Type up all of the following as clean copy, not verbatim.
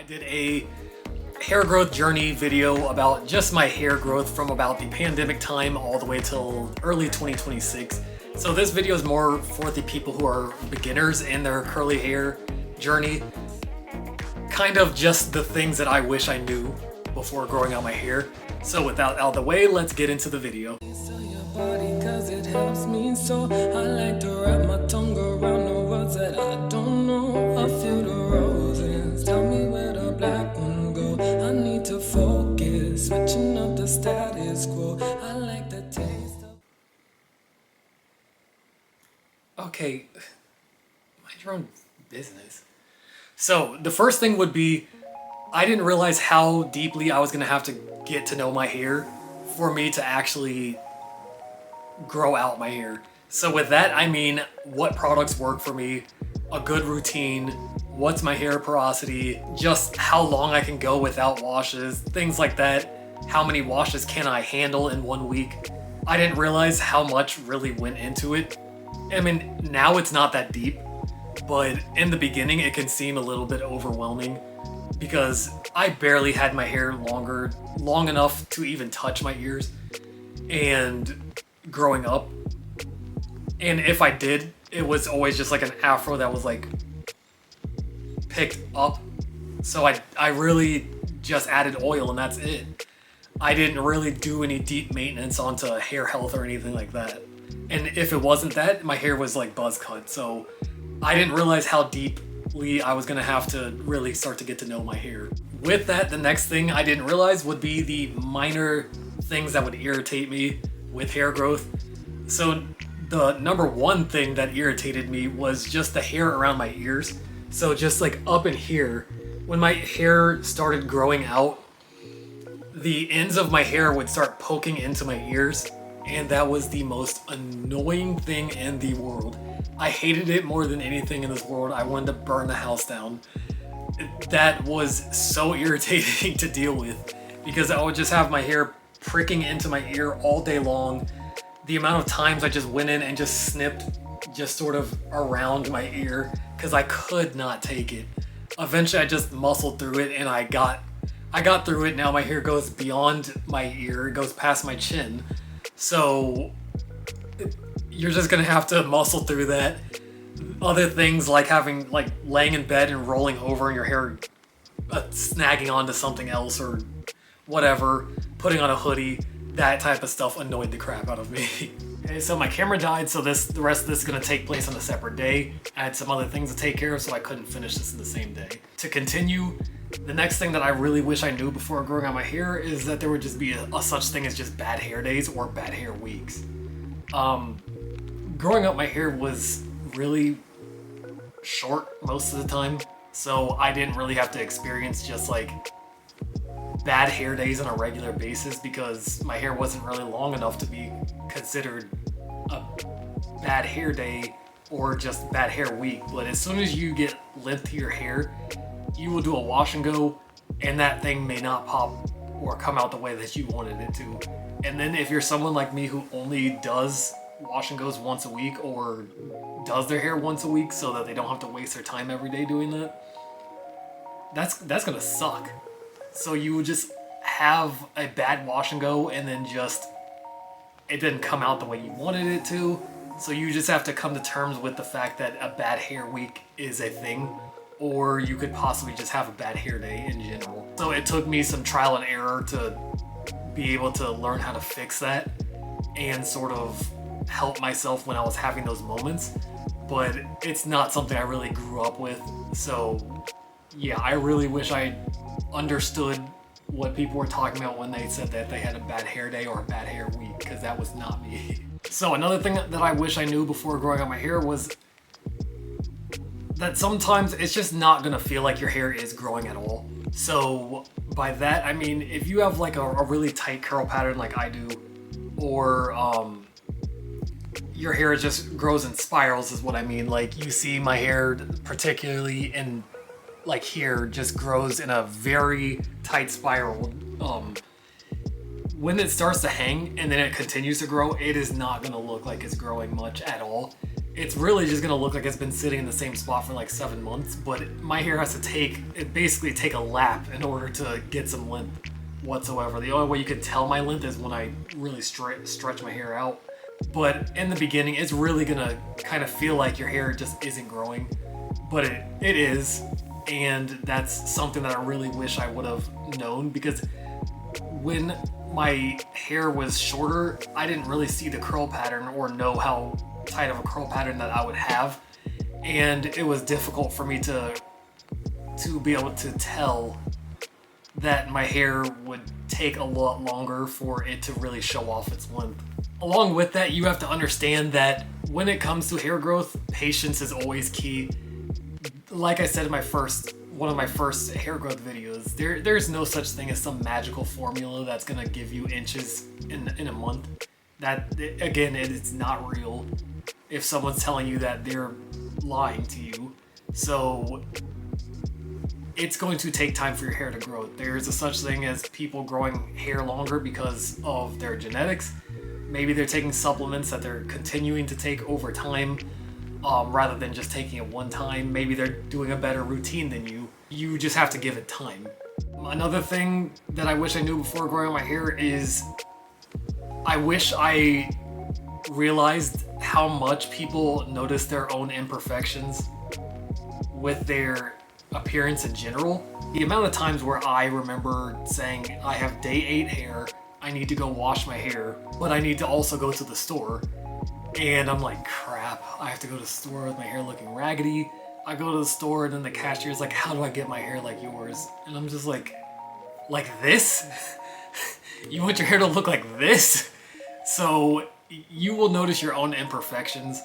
I did a hair growth journey video about just my hair growth from about the pandemic time all the way till early 2026. So this video is more for the people who are beginners in their curly hair journey. Kind of just the things that I wish I knew before growing out my hair. So with that out of the way, let's get into the video. Switching up the status quo. I like the taste of... Okay, mind your own business. So the first thing would be, I didn't realize how deeply I was gonna have to get to know my hair for me to actually grow out my hair. So with that, I mean, what products work for me, a good routine, what's my hair porosity, just how long I can go without washes, things like that. How many washes can I handle in 1 week? I didn't realize how much really went into it. I mean, now it's not that deep, but in the beginning it can seem a little bit overwhelming because I barely had my hair long enough to even touch my ears and growing up. And if I did, it was always just like an afro that was like picked up. So I really just added oil and that's it. I didn't really do any deep maintenance onto hair health or anything like that. And if it wasn't that, my hair was like buzz cut. So I didn't realize how deeply I was gonna have to really start to get to know my hair. With that, the next thing I didn't realize would be the minor things that would irritate me with hair growth. So the number one thing that irritated me was just the hair around my ears. So just like up in here, when my hair started growing out, the ends of my hair would start poking into my ears, and that was the most annoying thing in the world. I hated it more than anything in this world. I wanted to burn the house down. That was so irritating to deal with because I would just have my hair pricking into my ear all day long. The amount of times I just went in and just snipped just sort of around my ear because I could not take it. Eventually I just muscled through it and I got through it. Now my hair goes beyond my ear, it goes past my chin. So you're just gonna have to muscle through that. Other things like laying in bed and rolling over and your hair snagging onto something else or whatever, putting on a hoodie, that type of stuff annoyed the crap out of me. Okay, so my camera died, so the rest of this is gonna take place on a separate day. I had some other things to take care of, so I couldn't finish this in the same day. To continue, the next thing that I really wish I knew before growing out my hair is that there would just be a such thing as just bad hair days or bad hair weeks. Growing out my hair was really short most of the time, so I didn't really have to experience just like bad hair days on a regular basis because my hair wasn't really long enough to be considered a bad hair day or just bad hair week. But as soon as you get length to your hair, you will do a wash and go and that thing may not pop or come out the way that you wanted it to. And then if you're someone like me who only does wash and goes once a week or does their hair once a week so that they don't have to waste their time every day doing that, that's gonna suck. So you would just have a bad wash and go and then just it didn't come out the way you wanted it to. So you just have to come to terms with the fact that a bad hair week is a thing, or you could possibly just have a bad hair day in general. So it took me some trial and error to be able to learn how to fix that and sort of help myself when I was having those moments. But it's not something I really grew up with. So yeah, I really wish I understood what people were talking about when they said that they had a bad hair day or a bad hair week, because that was not me. So another thing that I wish I knew before growing out my hair was that sometimes it's just not gonna feel like your hair is growing at all. So by that I mean if you have like a really tight curl pattern like I do, or your hair just grows in spirals is what I mean. Like you see my hair particularly in like here just grows in a very tight spiral. When it starts to hang and then it continues to grow, it is not gonna look like it's growing much at all. it's really just gonna look like it's been sitting in the same spot for like 7 months, but my hair has to basically take a lap in order to get some length whatsoever. The only way you could tell my length is when I really stretch my hair out. But in the beginning, it's really gonna kind of feel like your hair just isn't growing, but it is, and that's something that I really wish I would have known, because when my hair was shorter, I didn't really see the curl pattern or know how tight of a curl pattern that I would have, and it was difficult for me to be able to tell that my hair would take a lot longer for it to really show off its length. Along with that, you have to understand that when it comes to hair growth, patience is always key. Like I said in one of my first hair growth videos, there's no such thing as some magical formula that's gonna give you inches in a month. That, again, it's not real. If someone's telling you that, they're lying to you. So it's going to take time for your hair to grow. There's a such thing as people growing hair longer because of their genetics. Maybe they're taking supplements that they're continuing to take over time, rather than just taking it one time. Maybe they're doing a better routine than you. You just have to give it time. Another thing that I wish I knew before growing my hair is I wish I realized how much people notice their own imperfections with their appearance in general. The amount of times where I remember saying, I have day 8 hair, I need to go wash my hair, but I need to also go to the store. And I'm like, crap, I have to go to the store with my hair looking raggedy. I go to the store and then the cashier's like, how do I get my hair like yours? And I'm just like this? You want your hair to look like this? So you will notice your own imperfections,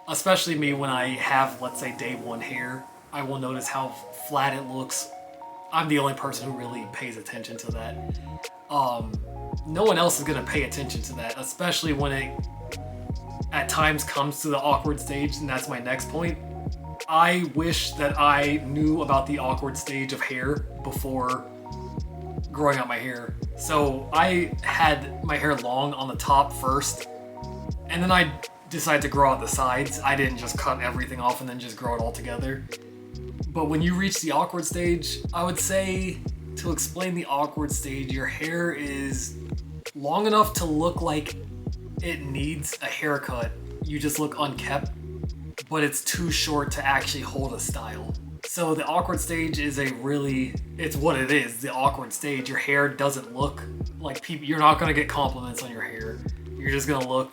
especially me when I have, let's say, day 1 hair. I will notice how flat it looks. I'm the only person who really pays attention to that. No one else is gonna pay attention to that, especially when it at times comes to the awkward stage, and that's my next point. I wish that I knew about the awkward stage of hair before growing out my hair. So I had my hair long on the top first, and then I decided to grow out the sides. I didn't just cut everything off and then just grow it all together. But when you reach the awkward stage, I would say, to explain the awkward stage, your hair is long enough to look like it needs a haircut. You just look unkept, but it's too short to actually hold a style. So the awkward stage is it's what it is, the awkward stage. Your hair doesn't look like people, you're not gonna get compliments on your hair. You're just gonna look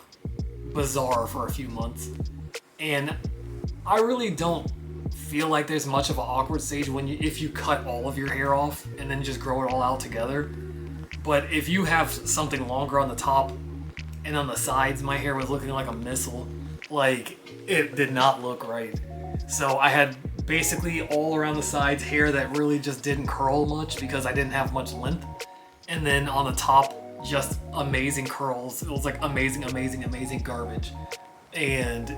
bizarre for a few months. And I really don't feel like there's much of an awkward stage if you cut all of your hair off and then just grow it all out together. But if you have something longer on the top and on the sides, my hair was looking like a missile. Like, it did not look right. So I had basically all around the sides hair that really just didn't curl much because I didn't have much length. And then on the top, just amazing curls. It was like amazing garbage. And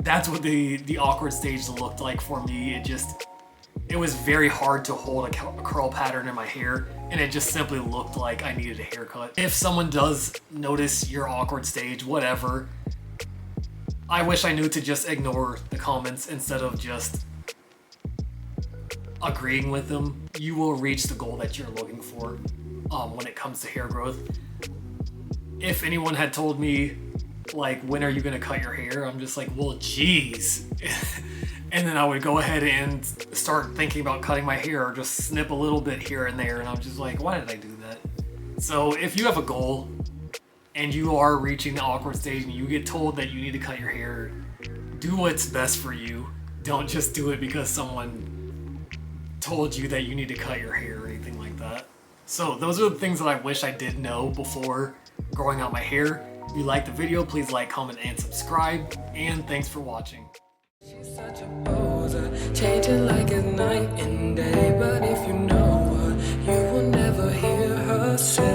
that's what the awkward stage looked like for me. It was very hard to hold a curl pattern in my hair, and it just simply looked like I needed a haircut. If someone does notice your awkward stage, whatever, I wish I knew to just ignore the comments instead of just agreeing with them. You will reach the goal that you're looking for when it comes to hair growth. If anyone had told me, like, when are you gonna cut your hair? I'm just like, well, geez. And then I would go ahead and start thinking about cutting my hair or just snip a little bit here and there. And I'm just like, why did I do that? So if you have a goal and you are reaching the awkward stage and you get told that you need to cut your hair, do what's best for you. Don't just do it because someone told you that you need to cut your hair or anything like that. So those are the things that I wish I did know before growing out my hair. If you liked the video, please like, comment, and subscribe. And thanks for watching. She's such a poser, changing like it's night and day. But if you know her, you will never hear her say